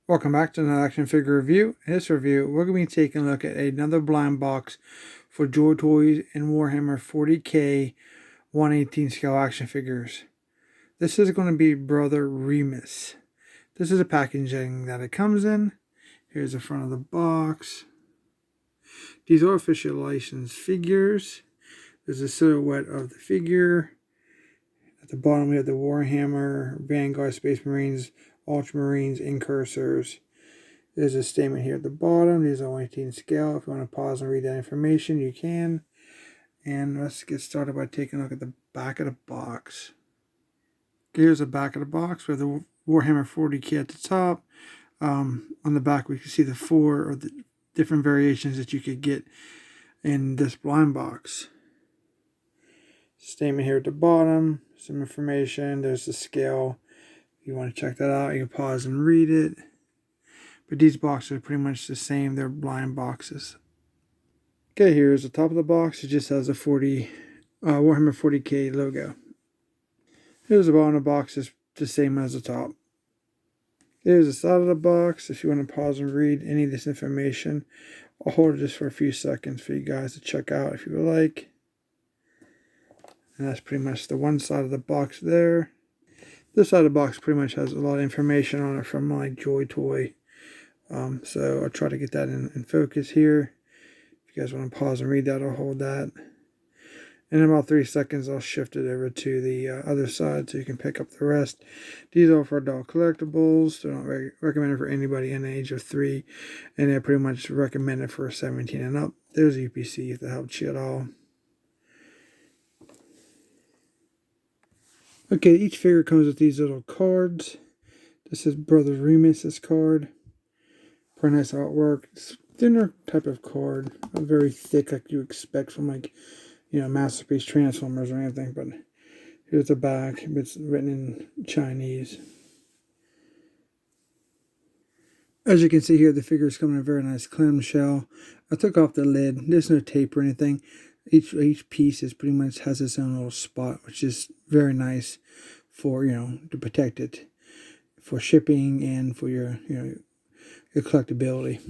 Welcome back to another action figure review. In this review, we're going to be taking a look at another blind box for Joytoy and Warhammer 40k 1/18 scale action figures. This is going to be Brother Remus. This is the packaging that it comes in. Here's the front of the box. These are official licensed figures. There's a silhouette of the figure. At the bottom we have the Warhammer, Vanguard, Space Marines, Ultramarines, Incursors. There's a statement here at the bottom. These are 1/18 scale. If you want to pause and read that information, you can. And let's get started by taking a look at the back of the box. Here's the back of the box with the Warhammer 40k at the top. On the back, we can see the 4 or the different variations that you could get in this blind box. Statement here at the bottom. Some information. There's the scale. If you want to check that out, you can pause and read it. But these boxes are pretty much the same. They're blind boxes. Okay, here's the top of the box. It just has the Warhammer 40k logo. Here's the bottom of the box. It's the same as the top. Here's the side of the box. If you want to pause and read any of this information, I'll hold it just for a few seconds for you guys to check out if you would like. And that's pretty much the one side of the box there. This side of the box pretty much has a lot of information on it from my Joytoy. So I'll try to get that in focus here. If you guys want to pause and read that, I'll hold that. And in about 3 seconds, I'll shift it over to the other side so you can pick up the rest. These are for adult collectibles. They're not recommended for anybody in the age of 3. And they're pretty much recommended for 17 and up. There's UPC if that helps you at all. Okay, each figure comes with these little cards. This is Brother Remus's card. Pretty nice artwork. It's thinner type of card. Not very thick like you expect from Masterpiece Transformers or anything. But here's the back. It's written in Chinese. As you can see here, the figures come in a very nice clamshell. I took off the lid. There's no tape or anything. Each piece is pretty much has its own little spot, which is very nice for to protect it for shipping and for your your collectability.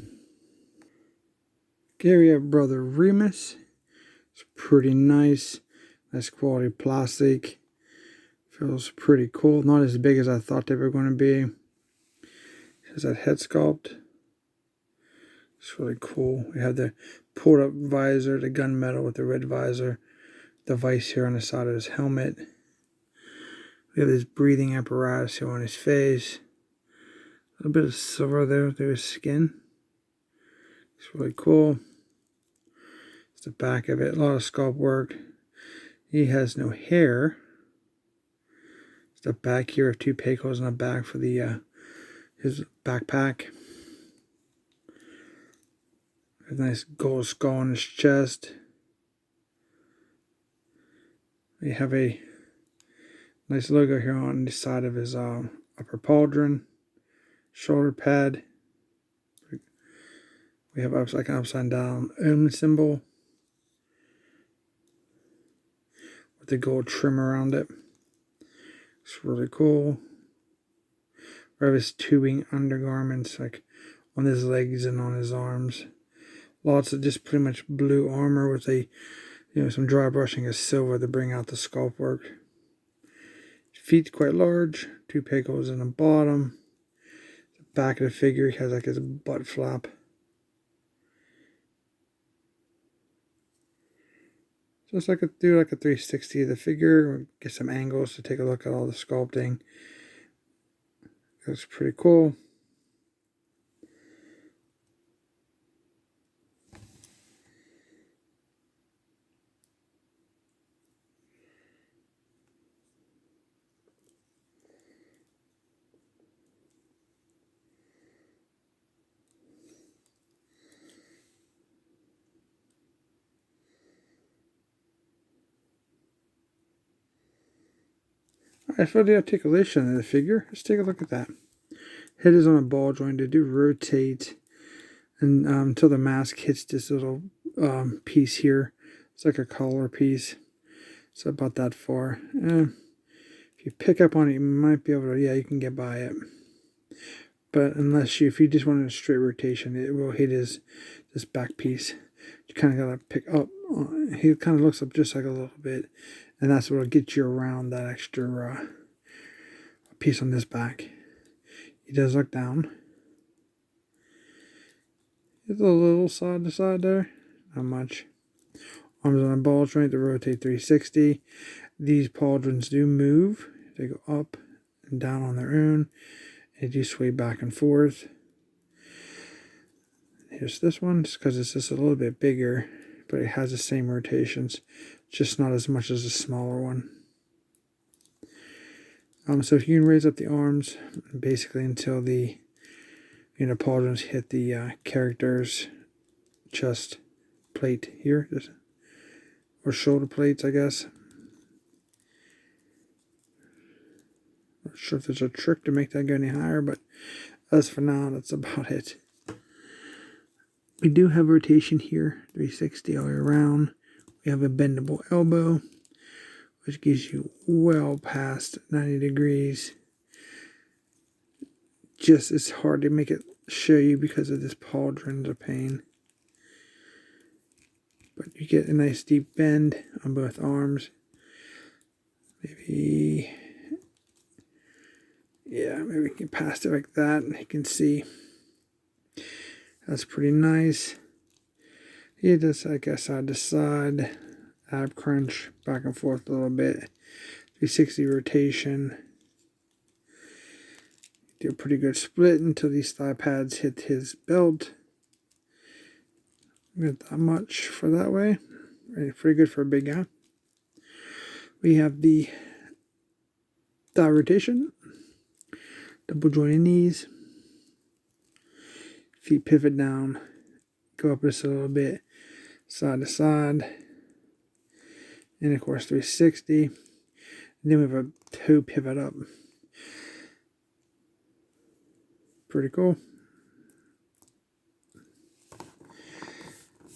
Here we have Brother Remus. It's pretty nice quality plastic. Feels pretty cool. Not as big as I thought they were going to be. Has that head sculpt. It's really cool. We have the pulled up visor, the gunmetal with the red visor, the vise here on the side of his helmet. We have this breathing apparatus here on his face. A little bit of silver there through his skin. It's really cool. It's the back of it. A lot of sculpt work. He has no hair. It's the back here of 2 peg holes in the back for the his backpack. A nice gold skull on his chest. We have a nice logo here on the side of his upper pauldron, shoulder pad. We have like an upside down ohm symbol with the gold trim around it. It's really cool. We have his tubing undergarments like on his legs and on his arms. Lots of just pretty much blue armor with a some dry brushing of silver to bring out the sculpt work. Feet's quite large, 2 peg holes in the bottom. The back of the figure has like his butt flap. So it's do like a 360 of the figure, get some angles to take a look at all the sculpting. It's pretty cool. Alright, for the articulation of the figure, let's take a look at that. Head is on a ball joint. They do rotate and until the mask hits this little piece here. It's like a collar piece. It's about that far. If you pick up on it, you might be able to, yeah, you can get by it. But if you just wanted a straight rotation, it will hit this back piece. You kind of got to pick up. He kind of looks up just like a little bit, and that's what will get you around that extra piece on this back. He does look down. It's a little side to side there, not much. Arms on a ball joint to rotate 360. These pauldrons do move. They go up and down on their own. They do sway back and forth. Here's this one, just because it's just a little bit bigger, but it has the same rotations, just not as much as the smaller one. So if you can raise up the arms, basically until the pauldrons hit the character's chest plate here, or shoulder plates, I guess. Not sure if there's a trick to make that go any higher, but as for now, that's about it. We do have rotation here, 360 all the way around. We have a bendable elbow, which gives you well past 90 degrees. Just it's hard to make it show you because of this pauldron's a pain. But you get a nice deep bend on both arms. Maybe we can pass it like that and you can see. That's pretty nice. He does like a side to side, ab crunch, back and forth a little bit. 360 rotation. Do a pretty good split until these thigh pads hit his belt. Not that much for that way. Pretty good for a big guy. We have the thigh rotation. Double jointed knees. Feet pivot down. Go up just a little bit. Side to side. And of course 360. And then we have a toe pivot up. Pretty cool.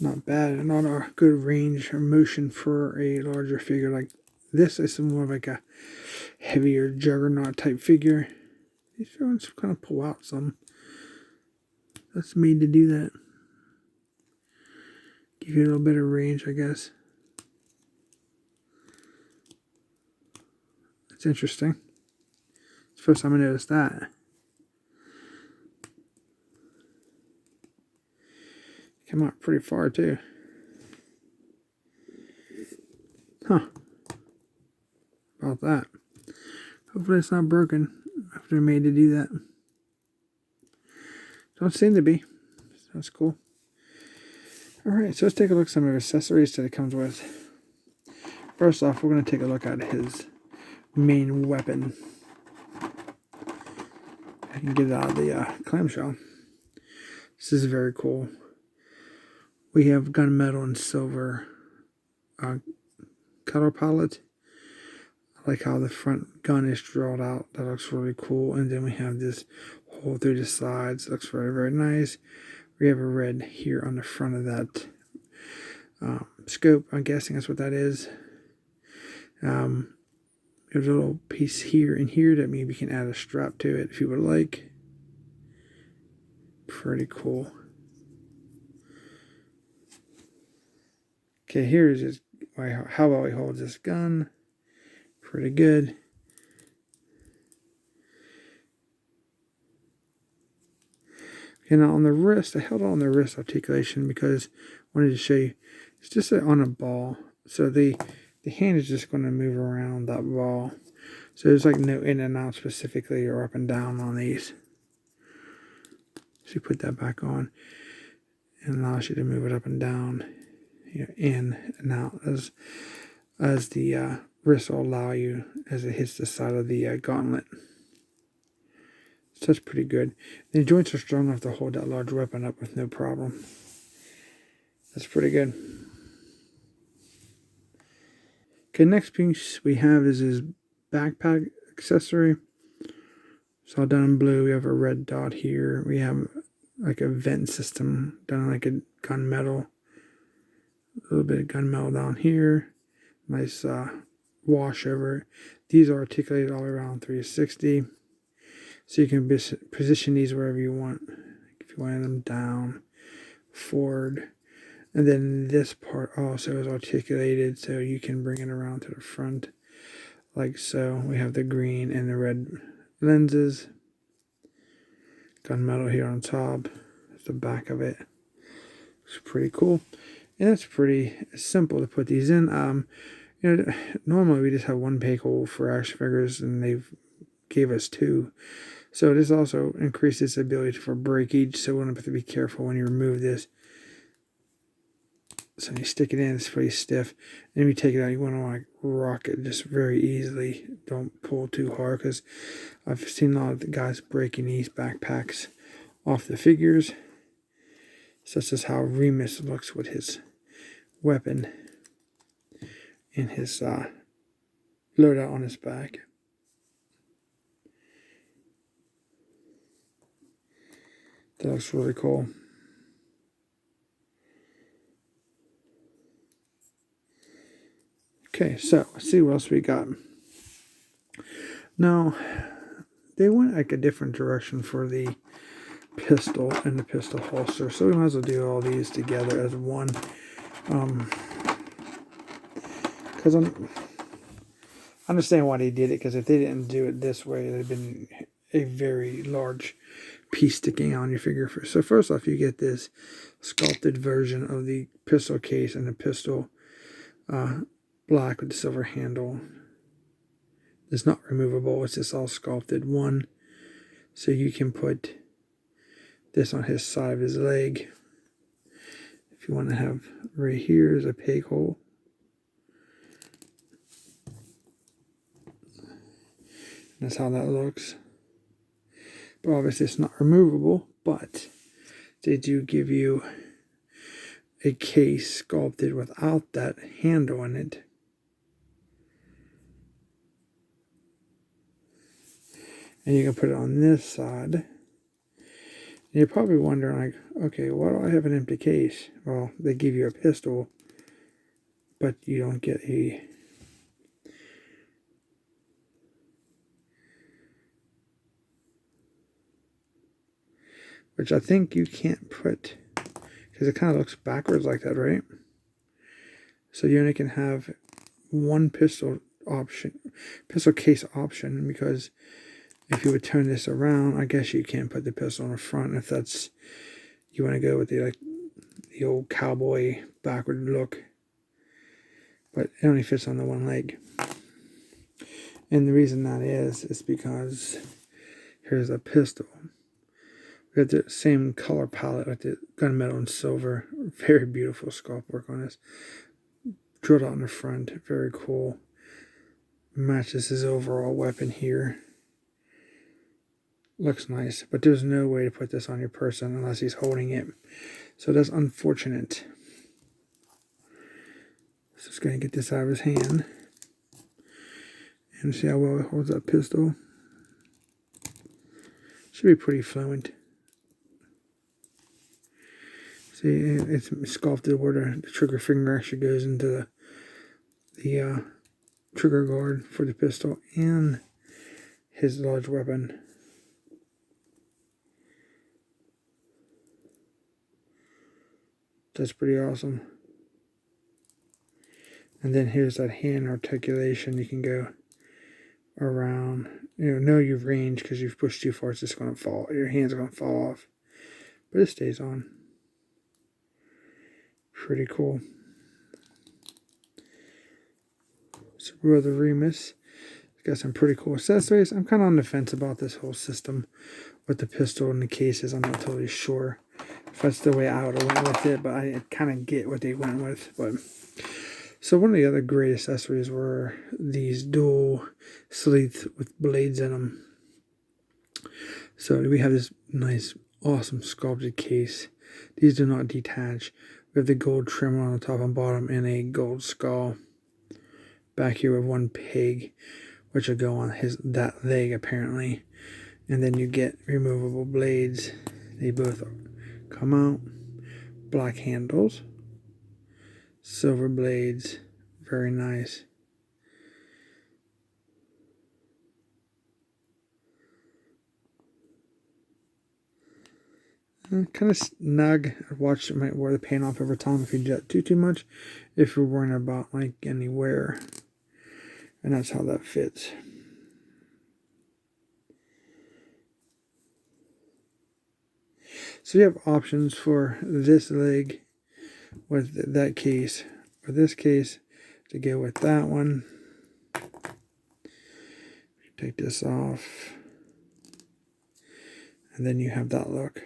Not bad. Not a good range or motion for a larger figure like this. This is more like a heavier juggernaut type figure. These ones kind of pull out some. That's made to do that. Give you a little bit of range, I guess. That's interesting. It's the first time I noticed that. Came out pretty far too. Huh. About that. Hopefully it's not broken after they're made to do that. Don't seem to be. That's cool. Alright, so let's take a look at some of the accessories that it comes with. First off, we're going to take a look at his main weapon. I can get it out of the clamshell. This is very cool. We have gunmetal and silver color palette. I like how the front gun is drawn out. That looks really cool. And then we have this hole through the sides. It looks very, very nice. We have a red here on the front of that scope. I'm guessing that's what that is. There's a little piece here and here that maybe we can add a strap to it if you would like. Pretty cool. Okay, here's his, how well he holds this gun. Pretty good. Okay, now on the wrist, I held on the wrist articulation because I wanted to show you. It's just on a ball. So the hand is just going to move around that ball. So there's like no in and out specifically or up and down on these. So you put that back on. It allows you to move it up and down. In and out as the wrist will allow you as it hits the side of the gauntlet. So that's pretty good. The joints are strong enough to hold that large weapon up with no problem. That's pretty good. Okay, next piece we have is his backpack accessory. It's all done in blue. We have a red dot here. We have like a vent system done like a gunmetal. A little bit of gunmetal down here. Nice wash over it. These are articulated all around 360. So you can position these wherever you want. If you wanted them down, forward. And then this part also is articulated, so you can bring it around to the front, like so. We have the green and the red lenses. Gunmetal here on top. That's the back of it. It's pretty cool. And that's pretty simple to put these in. You know, normally we just have one peg hole for action figures, and they've gave us two. So this also increases the ability for breakage, so we have to be careful when you remove this. So you stick it in, it's pretty stiff. And if you take it out, you want to like rock it just very easily. Don't pull too hard, because I've seen a lot of the guys breaking these backpacks off the figures. Such as how Remus looks with his weapon and his loadout on his back. That looks really cool. Okay, so let's see what else we got. Now, they went like a different direction for the pistol and the pistol holster, so we might as well do all these together as one. Because I understand why they did it, because if they didn't do it this way, it'd have been a very large piece sticking out on your figure. So first off, you get this sculpted version of the pistol case and the pistol black with the silver handle. It's not removable, it's just all sculpted one. So you can put this on his side of his leg. If you want to have right here is a peg hole. That's how that looks. But obviously it's not removable, but they do give you a case sculpted without that handle in it. And you can put it on this side. And you're probably wondering, like, okay, why do I have an empty case? Well, they give you a pistol, but you don't get a... Which I think you can't put, because it kind of looks backwards like that, right? So you only can have one pistol option, pistol case option, because if you would turn this around, I guess you can't put the pistol on the front if that's, you want to go with the like the old cowboy backward look. But it only fits on the one leg. And the reason that is because here's a pistol. We got the same color palette with the gunmetal and silver. Very beautiful sculpt work on this. Drilled out in the front. Very cool. Matches his overall weapon here. Looks nice, but there's no way to put this on your person unless he's holding it. So that's unfortunate. So just going to get this out of his hand. And see how well it holds that pistol. Should be pretty fluent. See, it's sculpted where the trigger finger actually goes into the trigger guard for the pistol and his large weapon. That's pretty awesome. And then here's that hand articulation. You can go around. You know you've ranged because you've pushed too far. It's just going to fall. Your hands are going to fall off. But it stays on. Pretty cool. So Brother Remus. Got some pretty cool accessories. I'm kind of on the fence about this whole system with the pistol and the cases. I'm not totally sure if that's the way I would have went with it, but I kind of get what they went with. But so one of the other great accessories were these dual sleuths with blades in them. So we have this nice, awesome sculpted case. These do not detach. We have the gold trim on the top and bottom and a gold skull. Back here with one peg, which will go on that leg apparently. And then you get removable blades. They both come out. Black handles. Silver blades. Very nice. kind of snug. Watch, it might wear the paint off over time if you do that too much. If you're worrying about like any wear, and that's how that fits. So you have options for this leg with that case, or this case to go with that one. Take this off, and then you have that look,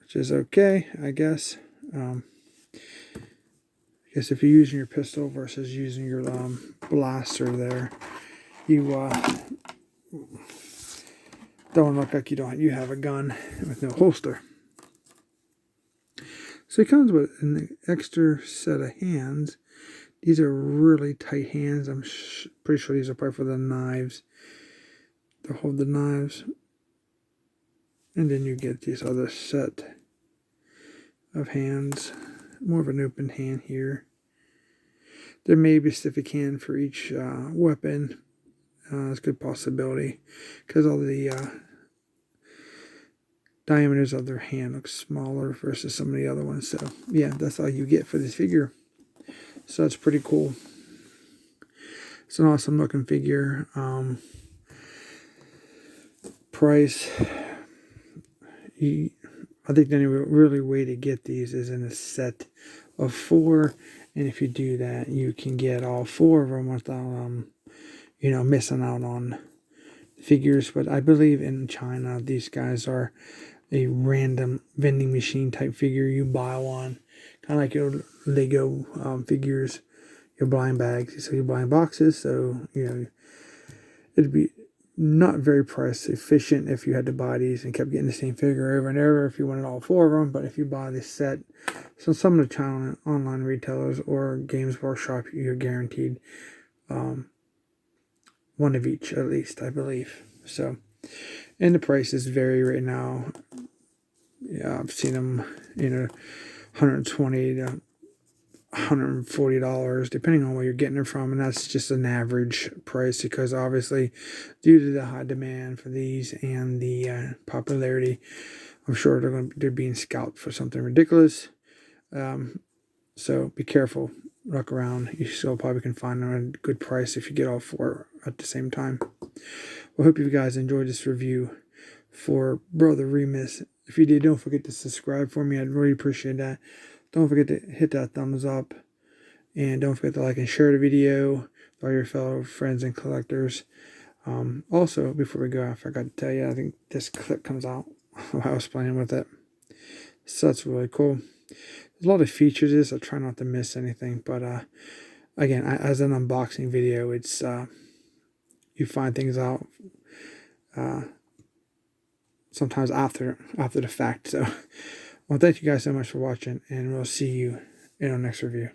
which is okay, I guess. I guess if you're using your pistol versus using your blaster there, you don't look like you have a gun with no holster. So it comes with an extra set of hands. These are really tight hands. I'm pretty sure these are probably for the knives, to hold the knives. And then you get this other set of hands, more of an open hand here. There may be a specific hand for each weapon. It's a good possibility because all the diameters of their hand look smaller versus some of the other ones. So yeah, that's all you get for this figure. So that's pretty cool. It's an awesome looking figure. Price, I think the only really way to get these is in a set of 4, and if you do that, you can get all 4 of them without missing out on figures. But I believe in China, these guys are a random vending machine type figure. You buy one, kind of like your Lego figures, your blind bags. So your blind boxes. So it'd be not very price efficient if you had to buy these and kept getting the same figure over and over if you wanted all 4 of them. But if you buy this set, so some of the China online retailers or Games Workshop, you're guaranteed one of each at least, I believe. So, and the prices vary right now. Yeah, I've seen them, $120 to $140, depending on where you're getting it from, and that's just an average price because obviously, due to the high demand for these and the popularity, I'm sure they're being scalped for something ridiculous. So be careful. Look around. You still probably can find them at a good price if you get all 4 at the same time. Well, hope you guys enjoyed this review for Brother Remus. If you did, don't forget to subscribe for me. I'd really appreciate that. Don't forget to hit that thumbs up. And don't forget to like and share the video with all your fellow friends and collectors. Also, before we go, I forgot to tell you, I think this clip comes out while I was playing with it. So that's really cool. There's a lot of features to this. I try not to miss anything. But again, as an unboxing video, it's you find things out sometimes after the fact. So, well, thank you guys so much for watching, and we'll see you in our next review.